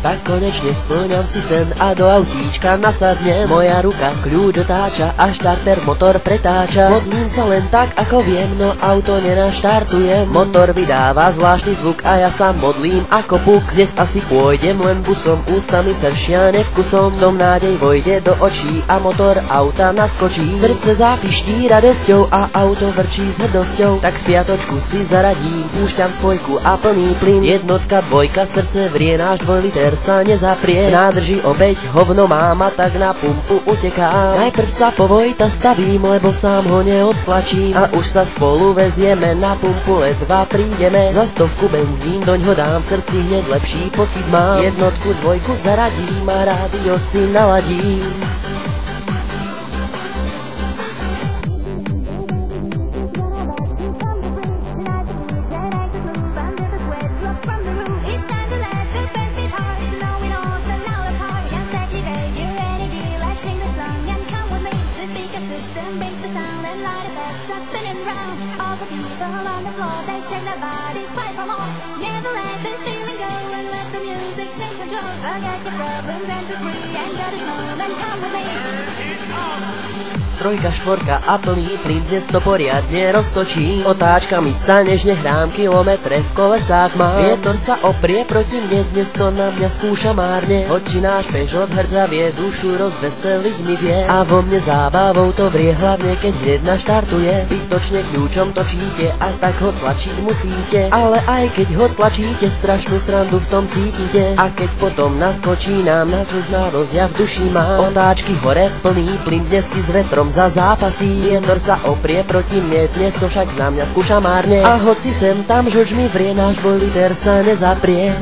Tak konečne splňam si sen a do autíčka nasadne moja ruka, kľúč otáča a štarter motor pretáča. Modlím sa len tak, ako viem, no auto nenaštartuje. Motor vydáva zvláštny zvuk a ja sa modlím ako puk. Dnes asi pôjdem len busom, ústami sršia nevkusom. Dom nádej vojde do očí a motor auta naskočí. Srdce zápiští radosťou a auto vrčí s hrdosťou. Tak spiatočku si zaradím, púšťam spojku a plný plyn. Jednotka, dvojka, srdce vrie, náš 2 liter sa nezaprie. V nádrži opäť hovno mám a tak na pumpu utekám. Najprv sa po Vojta stavím, lebo sám ho neodtlačím. A už sa spolu vezieme, na pumpu ledva prídeme. Za 100 benzín doň ho dám, v srdci hneď lepší pocit mám. Jednotku, dvojku zaradím a rádio si naladím. Trojka, štvorka a plný plyn, dnes to poriadne roztočí. Otáčkami sa nežne hrám, kilometre v kolesách mám. Vietor sa oprie proti mne, dnes to na mňa skúša márne. Hoči náš Peugeot hrdzavie, dušu rozveseliť mi vie. A vo mne zábavou to vrie, hlavne keď hneď naštartuje. Zbytočne kľúčom točíte a tak ho tlačiť musíte. Ale aj keď ho tlačíte, strašnú srandu v tom cítite. A keď potom naskočí nám, nás už radosť ja v duši mám. Otáčky hore, plný plyn, dnes si s vetrom za zápasí. Vietor sa oprie proti mne, dnes to však na mňa skúša márne. A hoci sem tam žuč mi vrie, náš 2 liter sa nezaprie.